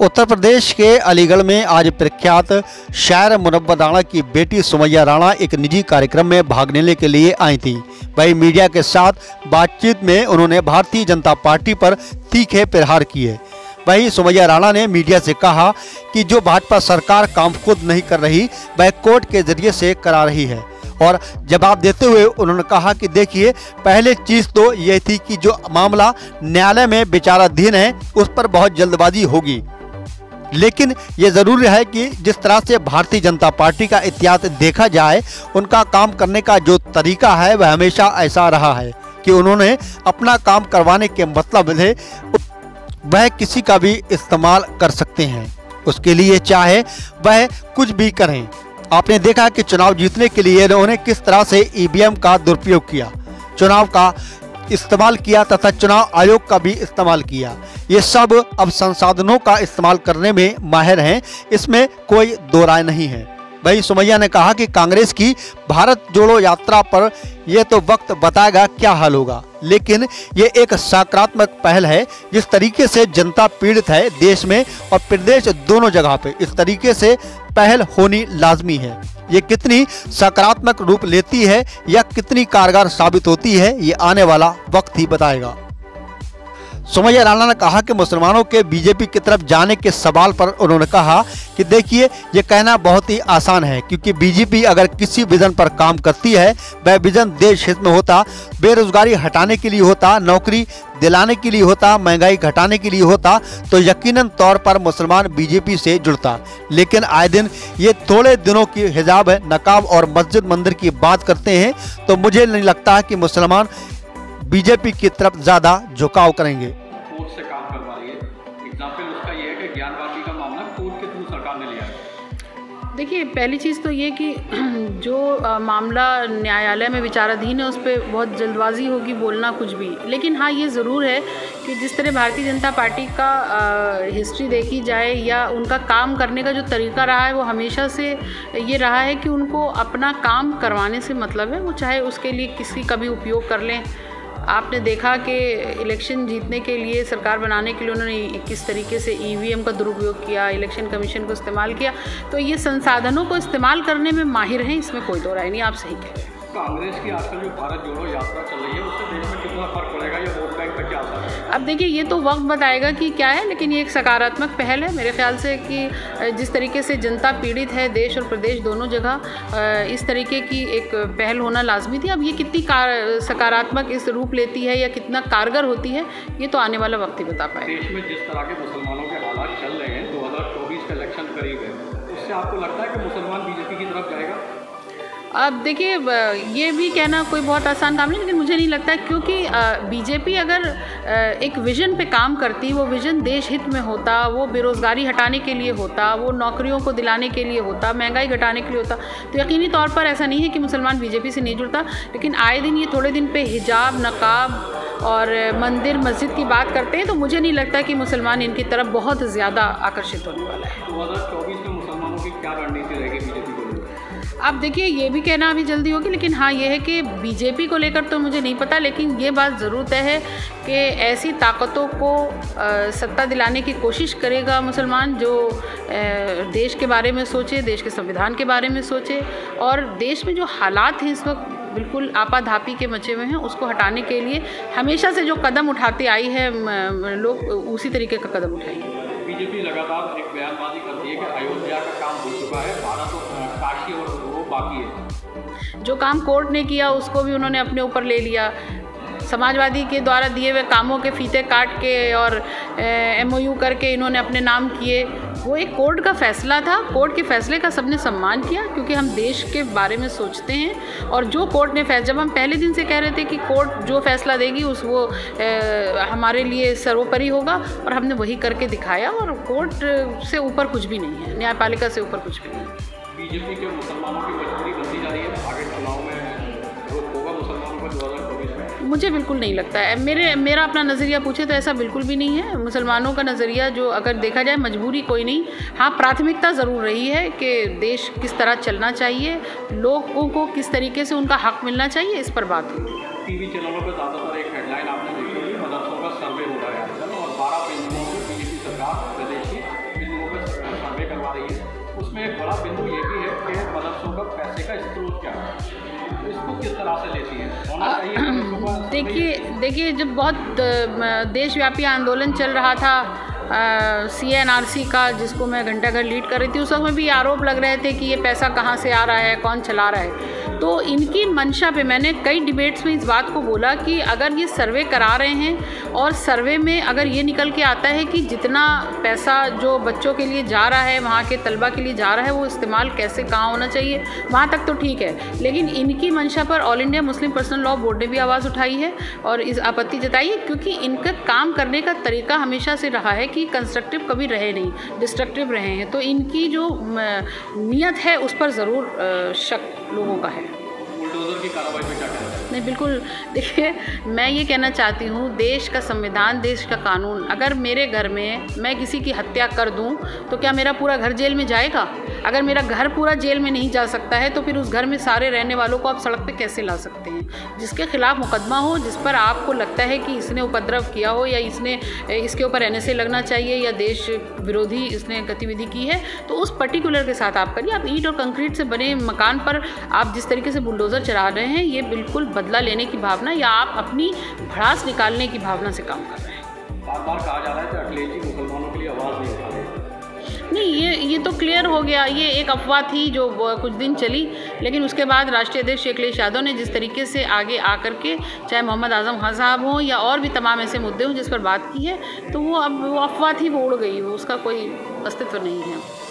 उत्तर प्रदेश के अलीगढ़ में आज प्रख्यात शायर मुनव्वर राणा की बेटी सुमैया राणा एक निजी कार्यक्रम में भाग लेने के लिए आई थी। वहीं मीडिया के साथ बातचीत में उन्होंने भारतीय जनता पार्टी पर तीखे प्रहार किए। वहीं सुमैया राणा ने मीडिया से कहा कि जो भाजपा सरकार काम खुद नहीं कर रही वह कोर्ट के जरिए से करा रही है। और जवाब देते हुए उन्होंने कहा कि देखिए, पहले चीज़ तो ये थी कि जो मामला न्यायालय में विचाराधीन है उस पर बहुत जल्दबाजी होगी, लेकिन ये ज़रूरी है कि जिस तरह से भारतीय जनता पार्टी का इतिहास देखा जाए, उनका काम करने का जो तरीका है वह हमेशा ऐसा रहा है कि उन्होंने अपना काम करवाने के मतलब से वह किसी का भी इस्तेमाल कर सकते हैं, उसके लिए चाहे वह कुछ भी करें। आपने देखा कि चुनाव जीतने के लिए उन्होंने किस तरह से ईवीएम का दुरुपयोग किया, चुनाव का इस्तेमाल किया तथा चुनाव आयोग का भी इस्तेमाल किया। ये सब अब संसाधनों का इस्तेमाल करने में माहिर हैं, इसमें कोई दो राय नहीं है। वहीं सुमैया ने कहा कि कांग्रेस की भारत जोड़ो यात्रा पर यह तो वक्त बताएगा क्या हाल होगा, लेकिन ये एक सकारात्मक पहल है। जिस तरीके से जनता पीड़ित है देश में और प्रदेश दोनों जगह पे, इस तरीके से पहल होनी लाजमी है। ये कितनी सकारात्मक रूप लेती है या कितनी कारगर साबित होती है, ये आने वाला वक्त ही बताएगा। सुमैया राणा ने कहा कि मुसलमानों के बीजेपी की तरफ जाने के सवाल पर उन्होंने कहा कि देखिए, ये कहना बहुत ही आसान है, क्योंकि बीजेपी अगर किसी विजन पर काम करती है वह विजन देश हित में होता, बेरोजगारी हटाने के लिए होता, नौकरी दिलाने के लिए होता, महंगाई घटाने के लिए होता, तो यकीनन तौर पर मुसलमान बीजेपी से जुड़ता। लेकिन आए दिन ये थोड़े दिनों की हिजाब, नकाब और मस्जिद मंदिर की बात करते हैं, तो मुझे नहीं लगता कि मुसलमान बीजेपी की तरफ ज़्यादा झुकाव करेंगे। कोर्ट से काम करवा रही है, एग्जाम्पल उसका ये है कि ज्ञानवापी का मामला कोर्ट के थ्रू सरकार ने लिया है। देखिए, पहली चीज़ तो ये कि जो मामला न्यायालय में विचाराधीन है उस पर बहुत जल्दबाजी होगी बोलना कुछ भी। लेकिन हाँ, ये ज़रूर है कि जिस तरह भारतीय जनता पार्टी का हिस्ट्री देखी जाए या उनका काम करने का जो तरीका रहा है, वो हमेशा से ये रहा है कि उनको अपना काम करवाने से मतलब है, वो चाहे उसके लिए किसी का भी उपयोग कर लें। आपने देखा कि इलेक्शन जीतने के लिए, सरकार बनाने के लिए उन्होंने किस तरीके से ईवीएम का दुरुपयोग किया, इलेक्शन कमीशन को इस्तेमाल किया। तो ये संसाधनों को इस्तेमाल करने में माहिर हैं, इसमें कोई दो राय नहीं। आप सही कह रहे हैं। कांग्रेस की आजकल जो भारत जोड़ो यात्रा चल रही है, उससे देश में कितना फर्क पड़ेगा, या वोट बैंक का क्या असर है? अब देखिए, ये तो वक्त बताएगा कि क्या है, लेकिन ये एक सकारात्मक पहल है मेरे ख्याल से कि जिस तरीके से जनता पीड़ित है देश और प्रदेश दोनों जगह, इस तरीके की एक पहल होना लाजमी थी। अब ये कितनी सकारात्मक इस रूप लेती है या कितना कारगर होती है, ये तो आने वाला वक्त ही बता पाएगा। देश में जिस तरह के मुसलमानों के हालात चल रहे हैं, 2024 का इलेक्शन करीब है, उससे आपको लगता है कि मुसलमान बीजेपी की तरफ जाएगा? अब देखिए, ये भी कहना कोई बहुत आसान काम नहीं, लेकिन मुझे नहीं लगता है, क्योंकि बीजेपी अगर एक विज़न पे काम करती, वो विज़न देश हित में होता, वो बेरोज़गारी हटाने के लिए होता, वो नौकरियों को दिलाने के लिए होता, महंगाई घटाने के लिए होता, तो यकीनी तौर पर ऐसा नहीं है कि मुसलमान बीजेपी से नहीं जुड़ता। लेकिन आए दिन ये थोड़े दिन पे हिजाब, नकाब और मंदिर मस्जिद की बात करते हैं, तो मुझे नहीं लगता कि मुसलमान इनकी तरफ बहुत ज़्यादा आकर्षित होने वाला है। 2024 में मुसलमानों की क्या रणनीति रहेगी बीजेपी को? अब देखिए, ये भी कहना अभी जल्दी होगी, लेकिन हाँ, ये है कि बीजेपी को लेकर तो मुझे नहीं पता, लेकिन ये बात ज़रूर तय है कि ऐसी ताकतों को सत्ता दिलाने की कोशिश करेगा मुसलमान जो देश के बारे में सोचे, देश के संविधान के बारे में सोचे, और देश में जो हालात हैं इस वक्त बिल्कुल आपाधापी के मचे हुए हैं, उसको हटाने के लिए हमेशा से जो कदम उठाती आई है, लोग उसी तरीके का कदम उठाएंगे। बीजेपी लगातार एक बयानबाजी करती है कि अयोध्या का काम हो चुका है, भारत और काशी और वो बाकी है। जो काम कोर्ट ने किया उसको भी उन्होंने अपने ऊपर ले लिया। समाजवादी के द्वारा दिए हुए कामों के फीते काट के और MOU करके इन्होंने अपने नाम किए। वो एक कोर्ट का फैसला था, कोर्ट के फैसले का सबने सम्मान किया, क्योंकि हम देश के बारे में सोचते हैं। और जो कोर्ट ने जब हम पहले दिन से कह रहे थे कि कोर्ट जो फैसला देगी वो हमारे लिए सर्वोपरि होगा, और हमने वही करके दिखाया। और कोर्ट से ऊपर कुछ भी नहीं है, न्यायपालिका से ऊपर कुछ भी नहीं है। बीजेपी के मुसलमानों की मजबूरी बनती जा रही है, आगे चुनाव में रोक होगा मुसलमानों का 2024 में? मुझे बिल्कुल नहीं लगता है। मेरा अपना नज़रिया पूछे तो ऐसा बिल्कुल भी नहीं है। मुसलमानों का नज़रिया जो अगर देखा जाए, मजबूरी कोई नहीं, हाँ प्राथमिकता ज़रूर रही है कि देश किस तरह चलना चाहिए, लोगों को किस तरीके से उनका हक मिलना चाहिए, इस पर बात हुई। टीवी चैनलों पर ज़्यादातर एक हेडलाइन आपने देखी होगी, मदरसों का सर्वे हो रहा है आजकल, और 12 पेंशनों में बीजेपी सरकार प्रदेश की इसमें एक बड़ा बिंदु ये भी है कि मदरसों का पैसे का स्रोत क्या है, तो इसको किस तरह से लेती है, होना चाहिए। देखिए जब बहुत देशव्यापी आंदोलन चल रहा था CNRC का, जिसको मैं घंटा घर लीड कर रही थी, उस समय भी आरोप लग रहे थे कि ये पैसा कहाँ से आ रहा है, कौन चला रहा है। तो इनकी मंशा पे मैंने कई डिबेट्स में इस बात को बोला कि अगर ये सर्वे करा रहे हैं और सर्वे में अगर ये निकल के आता है कि जितना पैसा जो बच्चों के लिए जा रहा है, वहाँ के तलबा के लिए जा रहा है, वो इस्तेमाल कैसे कहाँ होना चाहिए, वहाँ तक तो ठीक है। लेकिन इनकी मंशा पर all India Muslim personal law board ने भी आवाज़ उठाई है और इस आपत्ति जताई है, क्योंकि इनका काम करने का तरीका हमेशा से रहा है कि कंस्ट्रक्टिव कभी रहे नहीं, डिस्ट्रक्टिव रहे हैं। तो इनकी जो नीयत है उस पर ज़रूर शक लोगों का है। बुलडोजर की कार्रवाई पे क्या कहना है? नहीं, बिल्कुल। देखिए मैं ये कहना चाहती हूँ, देश का संविधान, देश का कानून, अगर मेरे घर में मैं किसी की हत्या कर दूँ तो क्या मेरा पूरा घर जेल में जाएगा? अगर मेरा घर पूरा जेल में नहीं जा सकता है तो फिर उस घर में सारे रहने वालों को आप सड़क पे कैसे ला सकते हैं? जिसके खिलाफ मुकदमा हो, जिस पर आपको लगता है कि इसने उपद्रव किया हो या इसके ऊपर NSA लगना चाहिए या देश विरोधी इसने गतिविधि की है, तो उस पर्टिकुलर के साथ आप करिए। आप ईंट और कंक्रीट से बने मकान पर आप जिस तरीके से बुलडोज़र चला रहे हैं, ये बिल्कुल बदला लेने की भावना या आप अपनी भड़ास निकालने की भावना से काम कर रहे हैं। बार बार कहा जा रहा है कि अखिलेश जी मुसलमानों के लिए आवाज़ नहीं उठा रहे। नहीं, ये तो क्लियर हो गया। ये एक अफवाह थी जो कुछ दिन चली, लेकिन उसके बाद राष्ट्रीय अध्यक्ष अखिलेश यादव ने जिस तरीके से आगे आकर के, चाहे मोहम्मद आजम खान साहब हों या और भी तमाम ऐसे मुद्दे हों जिस पर बात की है, तो वो अब वो अफवाह थी, वो उड़ गई, वो उसका कोई अस्तित्व नहीं है।